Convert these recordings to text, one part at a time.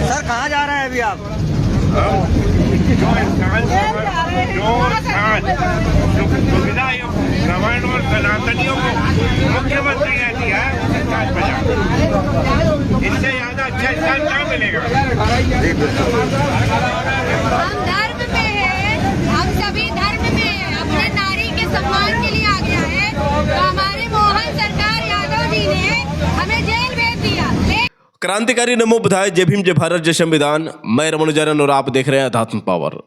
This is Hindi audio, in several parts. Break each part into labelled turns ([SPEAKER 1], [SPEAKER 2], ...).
[SPEAKER 1] सर कहाँ जा रहे हैं अभी आप?
[SPEAKER 2] जो सुविधा रामायण और सनातनियों को मुख्यमंत्री ने दिया है उसे काज बजा, इससे ज्यादा अच्छा स्थान क्या मिलेगा?
[SPEAKER 3] हम धर्म में हैं, हम सभी धर्म में हैं, अपने नारी के सम्मान के लिए आ गया है। तो हमारे मोहन सरकार यादव जी ने हमें जेल भेज दिया।
[SPEAKER 4] क्रांतिकारी नमो बुधाय, जय भीम, जय भारत, जय संविधान। मैं रमनुजारन और आप देख रहे हैं अध्यात्म पावर।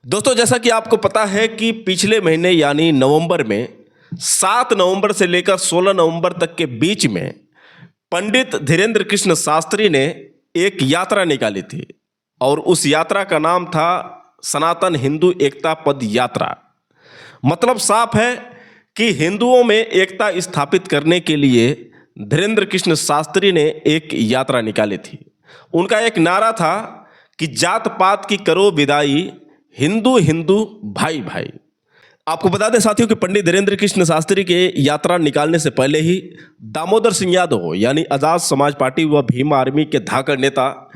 [SPEAKER 4] दोस्तों, जैसा कि आपको पता है कि पिछले महीने यानी नवंबर में 7 नवंबर से लेकर 16 नवंबर तक के बीच में पंडित धीरेन्द्र कृष्ण शास्त्री ने एक यात्रा निकाली थी और उस यात्रा का नाम था सनातन हिंदू एकता पद यात्रा। मतलब साफ है कि हिंदुओं में एकता स्थापित करने के लिए धीरेन्द्र कृष्ण शास्त्री ने एक यात्रा निकाली थी। उनका एक नारा था कि जात पात की करो विदाई, हिंदू हिंदू भाई भाई। आपको बता दें साथियों कि पंडित धीरेन्द्र कृष्ण शास्त्री के यात्रा निकालने से पहले ही दामोदर सिंह यादव यानी आजाद समाज पार्टी व भीम आर्मी के धाकड़ नेता,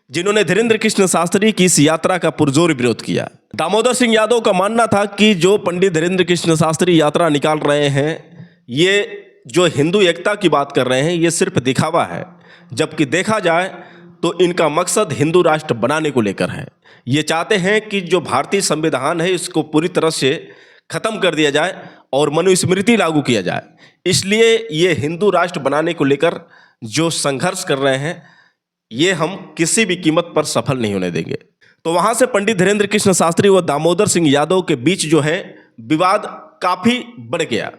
[SPEAKER 4] जिन्होंने धीरेन्द्र कृष्ण शास्त्री की इस यात्रा का पुरजोर विरोध किया। दामोदर सिंह यादव का मानना था कि जो पंडित धीरेन्द्र कृष्ण शास्त्री यात्रा निकाल रहे हैं, ये जो हिंदू एकता की बात कर रहे हैं, ये सिर्फ दिखावा है, जबकि देखा जाए तो इनका मकसद हिंदू राष्ट्र बनाने को लेकर है। ये चाहते हैं कि जो भारतीय संविधान है इसको पूरी तरह से खत्म कर दिया जाए और मनुस्मृति लागू किया जाए। इसलिए ये हिंदू राष्ट्र बनाने को लेकर जो संघर्ष कर रहे हैं, ये हम किसी भी कीमत पर सफल नहीं होने देंगे। तो वहाँ से पंडित धीरेन्द्र कृष्ण शास्त्री व दामोदर सिंह यादव के बीच जो है विवाद काफ़ी बढ़ गया,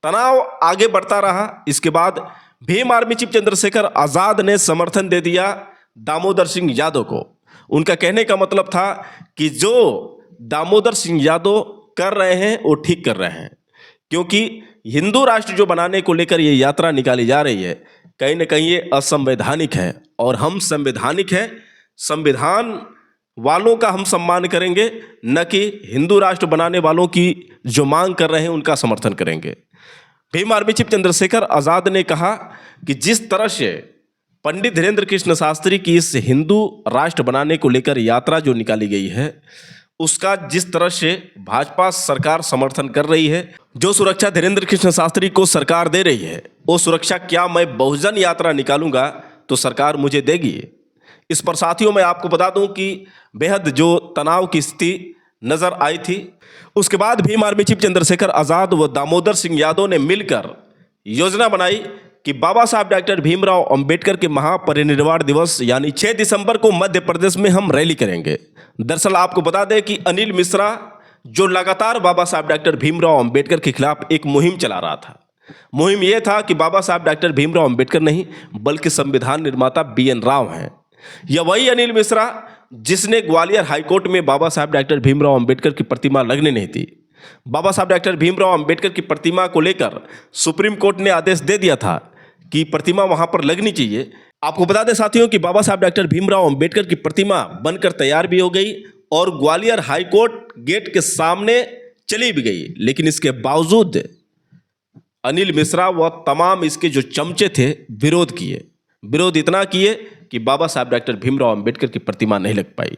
[SPEAKER 4] तनाव आगे बढ़ता रहा। इसके बाद भीम आर्मी चीफ चंद्रशेखर आज़ाद ने समर्थन दे दिया दामोदर सिंह यादव को। उनका कहने का मतलब था कि जो दामोदर सिंह यादव कर रहे हैं वो ठीक कर रहे हैं, क्योंकि हिंदू राष्ट्र जो बनाने को लेकर ये यात्रा निकाली जा रही है, कहीं ना कहीं ये असंवैधानिक है और हम संवैधानिक हैं। संविधान वालों का हम सम्मान करेंगे, न कि हिंदू राष्ट्र बनाने वालों की जो मांग कर रहे हैं उनका समर्थन करेंगे। भीम आर्मी चीफ चंद्रशेखर आज़ाद ने कहा कि जिस तरह से पंडित धीरेन्द्र कृष्ण शास्त्री की इस हिंदू राष्ट्र बनाने को लेकर यात्रा जो निकाली गई है, उसका जिस तरह से भाजपा सरकार समर्थन कर रही है, जो सुरक्षा धीरेन्द्र कृष्ण शास्त्री को सरकार दे रही है, वो सुरक्षा क्या मैं बहुजन यात्रा निकालूंगा तो सरकार मुझे देगी? इस पर साथियों मैं आपको बता दूं कि बेहद जो तनाव की स्थिति नजर आई थी। उसके बाद भीम आर्मी चीफ चंद्रशेखर आज़ाद व दामोदर सिंह यादव ने मिलकर योजना बनाई कि बाबा साहब डॉक्टर भीमराव अंबेडकर के महापरिनिर्वाण दिवस यानी 6 दिसंबर को मध्य प्रदेश में हम रैली करेंगे। दरअसल आपको बता दें कि अनिल मिश्रा जो लगातार बाबा साहब डॉक्टर भीमराव अंबेडकर के खिलाफ एक मुहिम चला रहा था, मुहिम यह था कि बाबा साहब डॉक्टर भीमराव अंबेडकर नहीं बल्कि संविधान निर्माता BN राव हैं। यह वही अनिल मिश्रा जिसने ग्वालियर हाईकोर्ट में बाबा साहब डॉक्टर भीमराव अंबेडकर की प्रतिमा लगने नहीं थी। बाबा साहब डॉक्टर भीमराव अंबेडकर की प्रतिमा को लेकर सुप्रीम कोर्ट ने आदेश दे दिया था कि प्रतिमा वहां पर लगनी चाहिए। आपको बता दें साथियों कि बाबा साहब डॉक्टर भीमराव अंबेडकर की प्रतिमा बनकर तैयार भी हो गई और ग्वालियर हाईकोर्ट गेट के सामने चली भी गई, लेकिन इसके बावजूद अनिल मिश्रा व तमाम इसके जो चमचे थे विरोध किए। विरोध इतना किए कि बाबा साहब डॉक्टर भीमराव अंबेडकर की प्रतिमा नहीं लग पाई।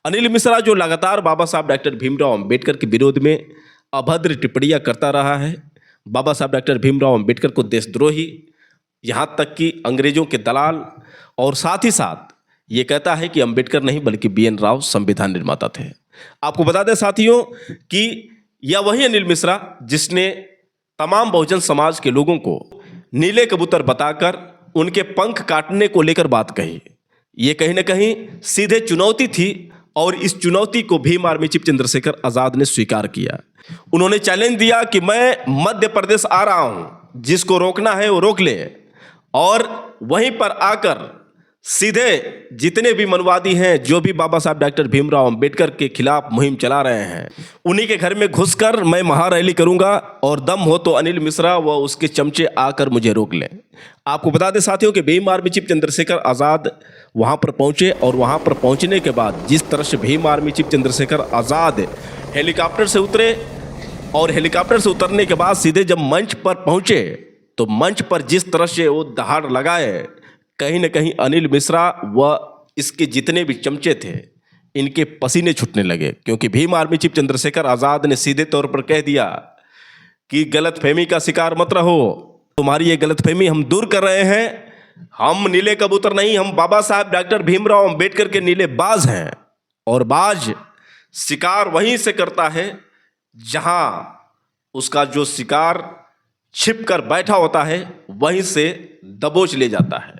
[SPEAKER 4] अनिल मिश्रा जो लगातार बाबा साहब डॉक्टर भीमराव अंबेडकर के विरोध में अभद्र टिप्पणियां करता रहा है, बाबा साहब डॉक्टर भीमराव अंबेडकर को देशद्रोही, यहाँ तक कि अंग्रेजों के दलाल, और साथ ही साथ ये कहता है कि अंबेडकर नहीं बल्कि BN राव संविधान निर्माता थे। आपको बता दें साथियों कि यह वही अनिल मिश्रा जिसने तमाम बहुजन समाज के लोगों को नीले कबूतर बताकर उनके पंख काटने को लेकर बात कही। ये कहीं ना कहीं सीधे चुनौती थी और इस चुनौती को भीम आर्मी चीफ चंद्रशेखर आज़ाद ने स्वीकार किया। उन्होंने चैलेंज दिया कि मैं मध्य प्रदेश आ रहा हूं, जिसको रोकना है वो रोक ले, और वहीं पर आकर सीधे जितने भी मनवादी हैं, जो भी बाबा साहब डॉक्टर भीमराव अंबेडकर के खिलाफ मुहिम चला रहे हैं, उन्हीं के घर में घुसकर मैं महारैली करूंगा और दम हो तो अनिल मिश्रा व उसके चमचे आकर मुझे रोक लें। आपको बता दें साथियों कि भीम आर्मी चीफ चंद्रशेखर आज़ाद वहां पर पहुंचे और वहां पर पहुंचने के बाद जिस तरह से Bhim army chief Chandrashekhar Azad helicopter से उतरे और हेलीकॉप्टर से उतरने के बाद सीधे जब मंच पर पहुंचे तो मंच पर जिस तरह से वो दहाड़ लगाए, कहीं न कहीं अनिल मिश्रा व इसके जितने भी चमचे थे इनके पसीने छूटने लगे, क्योंकि भीम आर्मी चीफ चंद्रशेखर आज़ाद ने सीधे तौर पर कह दिया कि गलतफहमी का शिकार मत रहो, तुम्हारी ये गलतफहमी हम दूर कर रहे हैं। हम नीले कबूतर नहीं, हम बाबा साहब डॉक्टर भीमराव अंबेडकर के नीले बाज हैं, और बाज शिकार वहीं से करता है जहां उसका जो शिकार छिप कर बैठा होता है वहीं से दबोच ले जाता है।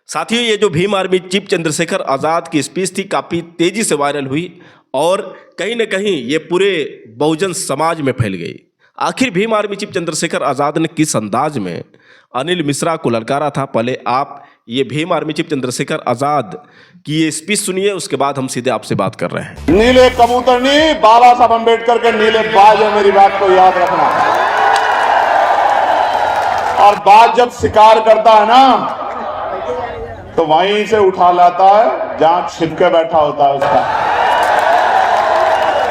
[SPEAKER 4] साथियों, ये जो भीम आर्मी चीफ चंद्रशेखर आज़ाद की स्पीच थी काफ़ी तेज़ी से वायरल हुई और कहीं ना कहीं ये पूरे बहुजन समाज में फैल गई। आखिर भीम आर्मी चीफ चंद्रशेखर आज़ाद ने किस अंदाज में अनिल मिश्रा को ललकारा था, पहले आप ये भीम आर्मी चीफ चंद्रशेखर आज़ाद की ये स्पीच सुनिए, उसके बाद हम सीधे आपसे बात कर रहे हैं।
[SPEAKER 1] नीले कबूतर नहीं, बाबा साहब अंबेडकर के नीले बाज है, मेरी बात को याद रखना। और बाज जब शिकार करता है ना तो वहीं से उठा लाता है जहां छिप के बैठा होता है उसका।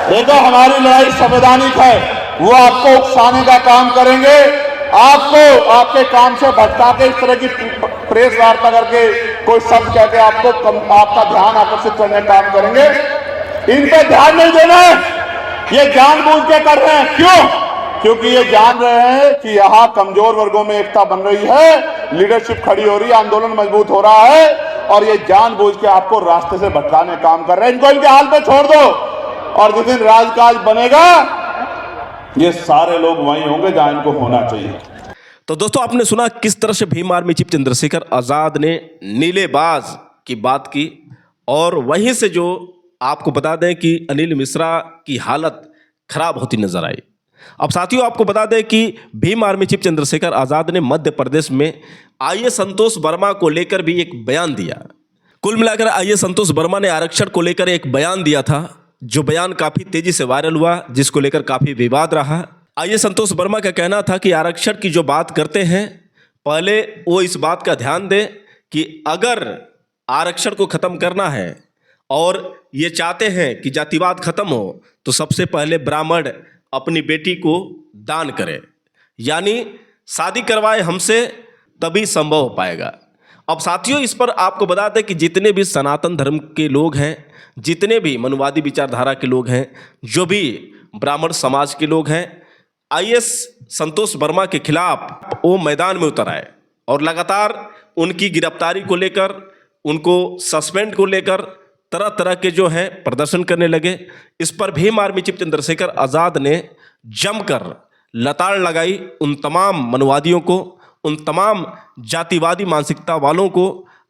[SPEAKER 1] देखो, हमारी लड़ाई संवैधानिक है, वो आपको उकसाने का काम करेंगे, आपको आपके काम से भटका के इस तरह की प्रेस वार्ता करके कोई शब्द कह के आपको आपका ध्यान आकर्षित करने का काम करेंगे। इन पे ध्यान नहीं देना है, ये जानबूझ के कर रहे हैं। क्यों? क्योंकि ये जान रहे हैं कि यहाँ कमजोर वर्गों में एकता बन रही है, लीडरशिप खड़ी हो रही है, आंदोलन मजबूत हो रहा है, और ये जानबूझ के आपको रास्ते से भटकाने का काम कर रहे हैं। इनको इनके हाल पे छोड़ दो, और जिस दिन राजकाज बनेगा ये सारे लोग वहीं होंगे जहां इनको होना चाहिए।
[SPEAKER 4] तो दोस्तों, आपने सुना किस तरह से भीम आर्मी चीफ चंद्रशेखर आज़ाद ने नीलेबाज की बात की, और वहीं से जो आपको बता दें कि अनिल मिश्रा की हालत खराब होती नजर आई। अब साथियों, आपको बता दें कि भीम आर्मी चीफ चंद्रशेखर आज़ाद ने मध्य प्रदेश में आईएएस संतोष वर्मा को लेकर भी एक बयान दिया। कुल मिलाकर आईएएस संतोष वर्मा ने आरक्षण को लेकर एक बयान दिया था, जो बयान काफ़ी तेज़ी से वायरल हुआ, जिसको लेकर काफ़ी विवाद रहा। आईएएस संतोष वर्मा का कहना था कि आरक्षण की जो बात करते हैं, पहले वो इस बात का ध्यान दें कि अगर आरक्षण को ख़त्म करना है और ये चाहते हैं कि जातिवाद खत्म हो, तो सबसे पहले ब्राह्मण अपनी बेटी को दान करे, यानी शादी करवाए हमसे, तभी संभव हो पाएगा। अब साथियों, इस पर आपको बता दें कि जितने भी सनातन धर्म के लोग हैं, जितने भी मनुवादी विचारधारा के लोग हैं, जो भी ब्राह्मण समाज के लोग हैं, आईएएस संतोष वर्मा के खिलाफ वो मैदान में उतर आए और लगातार उनकी गिरफ्तारी को लेकर, उनको सस्पेंड को लेकर तरह तरह के जो है प्रदर्शन करने लगे। इस पर भीम आर्मी चीफ चंद्रशेखर आज़ाद ने जमकर लताड़ लगाई उन तमाम मनुवादियों को, उन तमाम जातिवादी मानसिकता वालों को।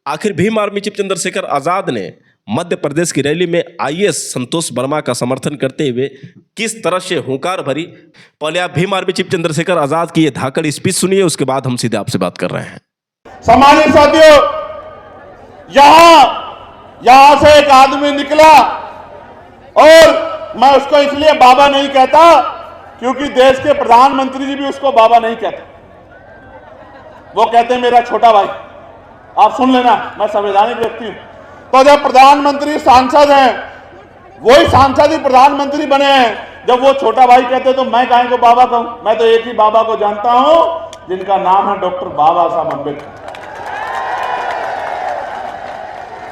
[SPEAKER 4] आखिर भीम आर्मी चीफ चंद्रशेखर आज़ाद ने मध्य प्रदेश की रैली में आईएएस संतोष वर्मा का समर्थन करते हुए किस तरह से हुंकार भरी, पहले आप भीम आर्मी चीफ चंद्रशेखर आज़ाद की ये धाकड़ स्पीच सुनिए, उसके बाद हम सीधे आपसे बात कर रहे हैं।
[SPEAKER 1] सम्मानित साथियों, यहां से एक आदमी निकला, और मैं उसको इसलिए बाबा नहीं कहता क्योंकि देश के प्रधानमंत्री जी भी उसको बाबा नहीं कहते, वो कहते हैं मेरा छोटा भाई। आप सुन लेना, मैं संवैधानिक व्यक्ति हूं। तो जब प्रधानमंत्री सांसद हैं, वही सांसद ही प्रधानमंत्री बने हैं, जब वो छोटा भाई कहते तो मैं काहे को बाबा कहूं? मैं तो एक ही बाबा को जानता हूं, जिनका नाम है डॉक्टर बाबा साहब अम्बेडकर।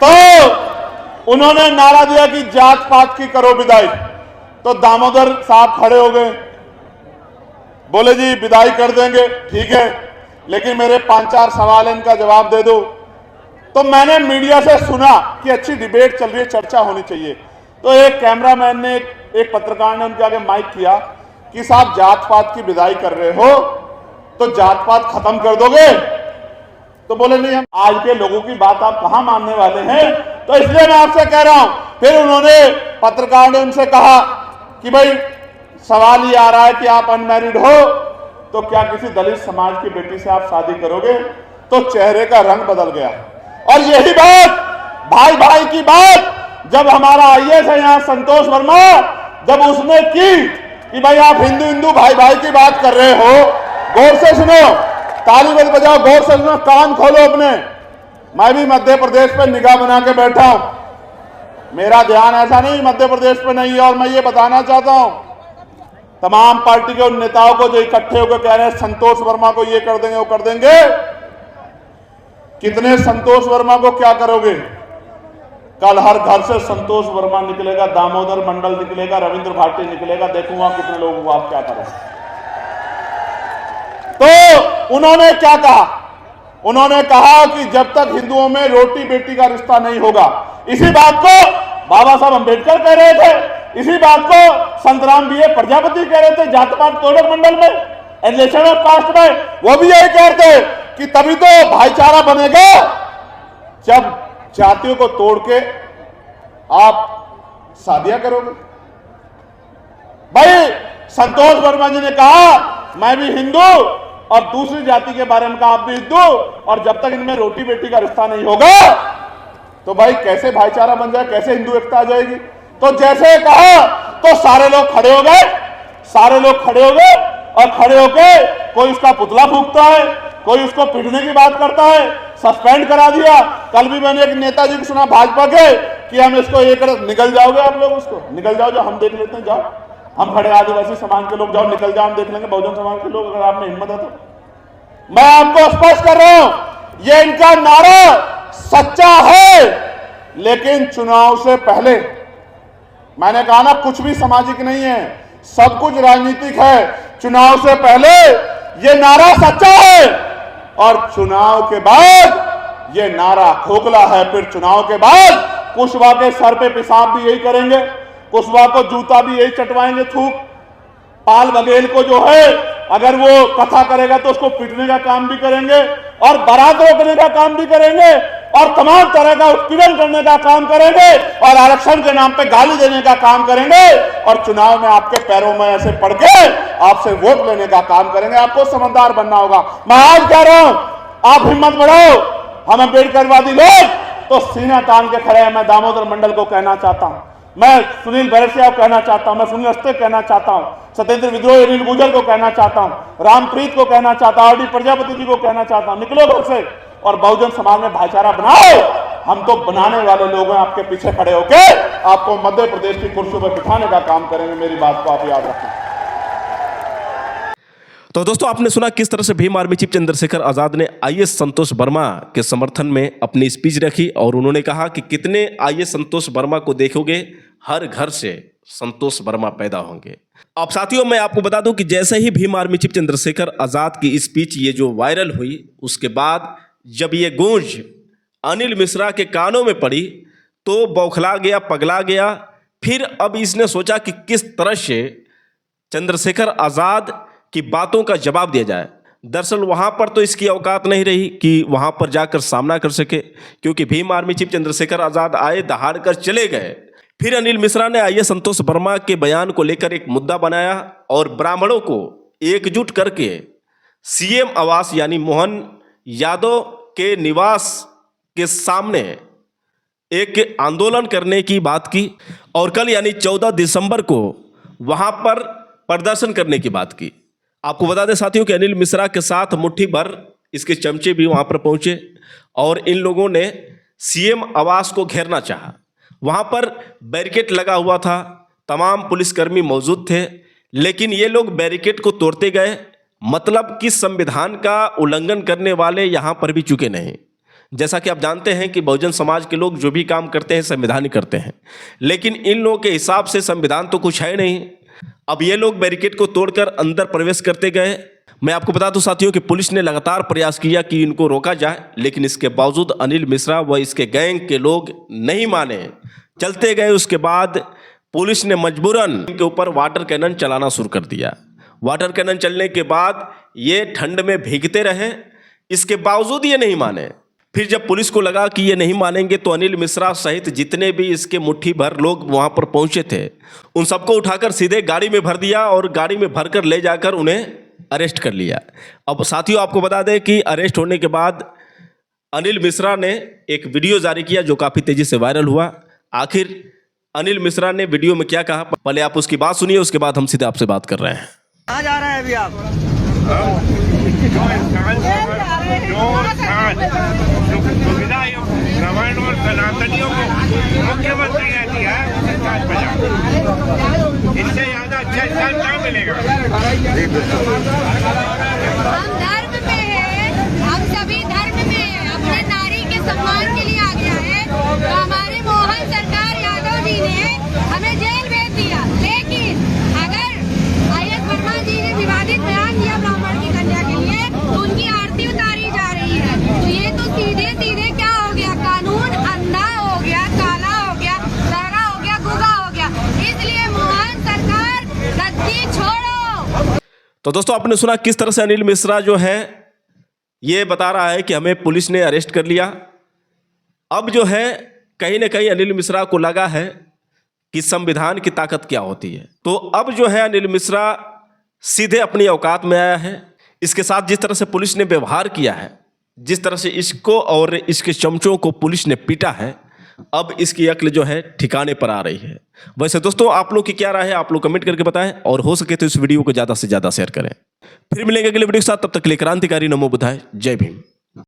[SPEAKER 1] तो उन्होंने नारा दिया कि जात पात की करो विदाई, तो दामोदर साहब खड़े हो गए, बोले जी विदाई कर देंगे, ठीक है, लेकिन मेरे 5-4 सवाल इनका जवाब दे दो। तो मैंने मीडिया से सुना कि अच्छी डिबेट चल रही है, चर्चा होनी चाहिए। तो एक कैमरामैन ने, एक पत्रकार ने उनके आगे माइक किया कि साहब जात पात की विदाई कर रहे हो, तो जात पात खत्म कर दोगे? तो बोले नहीं, हम आज के लोगों की बात आप कहां मानने वाले हैं, तो इसलिए मैं आपसे कह रहा हूं। फिर उन्होंने, पत्रकार ने उनसे कहा कि भाई सवाल ये आ रहा है कि आप अनमैरिड हो, तो क्या किसी दलित समाज की बेटी से आप शादी करोगे? तो चेहरे का रंग बदल गया। और यही बात, भाई भाई की बात, जब हमारा आईएएस है यहाँ संतोष वर्मा, जब उसने की कि भाई आप हिंदू हिंदू भाई भाई की बात कर रहे हो, गौर से सुनो, ताली बजाओ, गौर से सुनो, कान खोलो अपने। मैं भी मध्य प्रदेश पे निगाह बना के बैठा हूं, मेरा ध्यान ऐसा नहीं मध्य प्रदेश पे नहीं है। और मैं ये बताना चाहता हूं तमाम पार्टी के उन नेताओं को जो इकट्ठे होकर कह रहे हैं संतोष वर्मा को ये कर देंगे, वो कर देंगे, कितने संतोष वर्मा को क्या करोगे? कल हर घर से संतोष वर्मा निकलेगा, दामोदर मंडल निकलेगा, रविंद्र भाटी निकलेगा, देखूंगा कितने लोगों को आप क्या करोगे। तो उन्होंने क्या कहा? उन्होंने कहा कि जब तक हिंदुओं में रोटी बेटी का रिश्ता नहीं होगा, इसी बात को बाबा साहब अंबेडकर कह रहे थे, इसी बात को संतराम बीए प्रजापति कह रहे थे, जात पात तोड़क मंडल में, एलिगेशन ऑफ कास्ट में, वो भी यही कहते कि तभी तो भाईचारा बनेगा जब जातियों को तोड़ के आप शादियां करोगे। भाई संतोष वर्मा जी ने कहा मैं भी हिंदू और दूसरी जाति के बारे में कहा आप भी हिंदू, और जब तक इनमें रोटी बेटी का रिश्ता नहीं होगा तो भाई कैसे भाईचारा बन जाए, कैसे हिंदू एकता आ जाएगी। तो जैसे कहा तो सारे लोग खड़े हो गए, सारे लोग खड़े हो गए, और खड़े होके कोई उसका पुतला फूंकता है, कोई उसको पीटने की बात करता है, सस्पेंड करा दिया। कल भी मैंने एक नेताजी को सुना भाजपा के कि हम इसको ये कर, निकल जाओगे आप लोग, उसको निकल जाओ, जो हम देख लेते हैं, जाओ हम खड़े आदिवासी समाज के लोग, जाओ निकल जाओ, हम देख लेंगे बहुजन समाज के लोग, अगर आप में हिम्मत है तो। मैं आपको स्पष्ट कर रहा हूं, ये इनका नारा सच्चा है, लेकिन चुनाव से पहले मैंने कहा ना कुछ भी सामाजिक नहीं है, सब कुछ राजनीतिक है। चुनाव से पहले ये नारा सच्चा है और चुनाव के बाद ये नारा खोखला है। फिर चुनाव के बाद कुशवाहा के सर पे पेशाब भी यही करेंगे, कुशवाहा को जूता भी यही चटवाएंगे, थूक। पाल बघेल को जो है अगर वो कथा करेगा तो उसको पीटने का काम भी करेंगे, और बारात रोकने का काम भी करेंगे, और तमाम तरह का उत्पीड़न करने का काम करेंगे, और आरक्षण के नाम पे गाली देने का काम करेंगे, और चुनाव में आपके पैरों में ऐसे पड़ के आपसे वोट लेने का काम करेंगे। आपको समझदार बनना होगा। मैं आज कह रहा हूं आप हिम्मत बढ़ाओ, हम अम्बेडकरवादी लोग तो सीना तान के खड़े हैं। मैं दामोदर मंडल को कहना चाहता हूं, मैं सुनील बैरसिया को कहना चाहता हूं, मैं सुनील अस्ते कहना चाहता हूं, सत्येंद्र विद्रोही अनिल गुर्जर को कहना चाहता हूं, रामप्रीत को कहना चाहता हूं, आरडी प्रजापति जी को कहना चाहता हूं, निकलो घर से और बहुजन समाज में भाईचारा बनाओ। हम तो बनाने वाले लोग हैं, आपके पीछे खड़े होके आपको मध्य प्रदेश की कुर्सी पर बिठाने का काम करेंगे। मेरी बात को आप याद रखें।
[SPEAKER 4] तो दोस्तों आपने सुना किस तरह से भीम आर्मी चीफ चंद्रशेखर आजाद ने आईएएस संतोष वर्मा के समर्थन में अपनी स्पीच रखी, और उन्होंने कहा कि कितने आईएएस संतोष वर्मा को देखोगे हर घर से संतोष वर्मा पैदा होंगे। अब साथियों मैं आपको बता दूं कि जैसे ही भीम आर्मी चीफ चंद्रशेखर आजाद की स्पीच ये जो वायरल हुई, उसके बाद जब ये गूंज अनिल मिश्रा के कानों में पड़ी तो बौखला गया, पगला गया। फिर अब इसने सोचा कि किस तरह से चंद्रशेखर आजाद की बातों का जवाब दिया जाए। दरअसल वहाँ पर तो इसकी औकात नहीं रही कि वहाँ पर जाकर सामना कर सके, क्योंकि भीम आर्मी चीफ चंद्रशेखर आजाद आए, दहाड़ कर चले गए। फिर अनिल मिश्रा ने आईएएस संतोष वर्मा के बयान को लेकर एक मुद्दा बनाया और ब्राह्मणों को एकजुट करके सीएम आवास यानी मोहन यादव के निवास के सामने एक आंदोलन करने की बात की, और कल यानी 14 दिसंबर को वहाँ पर प्रदर्शन करने की बात की। आपको बता दें साथियों कि अनिल मिश्रा के साथ मुट्ठी भर इसके चमचे भी वहाँ पर पहुँचे, और इन लोगों ने सीएम आवास को घेरना चाहा। वहाँ पर बैरिकेड लगा हुआ था, तमाम पुलिसकर्मी मौजूद थे, लेकिन ये लोग बैरिकेड को तोड़ते गए। मतलब कि संविधान का उल्लंघन करने वाले यहाँ पर भी चुके नहीं। जैसा कि आप जानते हैं कि बहुजन समाज के लोग जो भी काम करते हैं संविधान ही करते हैं, लेकिन इन लोगों के हिसाब से संविधान तो कुछ है नहीं। अब ये लोग बैरिकेड को तोड़कर अंदर प्रवेश करते गए। मैं आपको बता दूं साथियों कि पुलिस ने लगातार प्रयास किया कि इनको रोका जाए, लेकिन इसके बावजूद अनिल मिश्रा व इसके गैंग के लोग नहीं माने, चलते गए। उसके बाद पुलिस ने मजबूरन इनके ऊपर वाटर कैनन चलाना शुरू कर दिया। वाटर कैनन चलने के बाद ये ठंड में भीगते रहे, इसके बावजूद ये नहीं माने। फिर जब पुलिस को लगा कि ये नहीं मानेंगे तो अनिल मिश्रा सहित जितने भी इसके मुट्ठी भर लोग वहाँ पर पहुँचे थे, उन सबको उठाकर सीधे गाड़ी में भर दिया और गाड़ी में भरकर ले जाकर उन्हें अरेस्ट कर लिया। अब साथियों आपको बता दें कि अरेस्ट होने के बाद अनिल मिश्रा ने एक वीडियो जारी किया जो काफ़ी तेज़ी से वायरल हुआ। आखिर अनिल मिश्रा ने वीडियो में क्या कहा, पहले आप उसकी बात सुनिए, उसके बाद हम सीधे आपसे बात कर रहे हैं।
[SPEAKER 5] कहाँ जा रहे हैं अभी आप?
[SPEAKER 2] जो सुविधा रामायण और सनातनियों को मुख्यमंत्री ने दिया है, सरकार बजा, इससे ज्यादा अच्छा स्थान कहाँ मिलेगा?
[SPEAKER 3] हम धर्म में हैं, हम सभी धर्म में हैं। अपने नारी के सम्मान के लिए आ गया है, तो हमारे मोहन
[SPEAKER 4] तो दोस्तों आपने सुना किस तरह से अनिल मिश्रा जो है ये बता रहा है कि हमें पुलिस ने अरेस्ट कर लिया। अब जो है कहीं ना कहीं अनिल मिश्रा को लगा है कि संविधान की ताकत क्या होती है। तो अब जो है अनिल मिश्रा सीधे अपनी औकात में आया है। इसके साथ जिस तरह से पुलिस ने व्यवहार किया है, जिस तरह से इसको और इसके चमचों को पुलिस ने पीटा है, अब इसकी अक्ल जो है ठिकाने पर आ रही है। वैसे दोस्तों आप लोग की क्या राय है, आप लोग कमेंट करके बताएं और हो सके तो इस वीडियो को ज़्यादा से ज़्यादा शेयर करें। फिर मिलेंगे अगले वीडियो के साथ, तब तक के लिए क्रांतिकारी नमो बुद्धाय, जय भीम।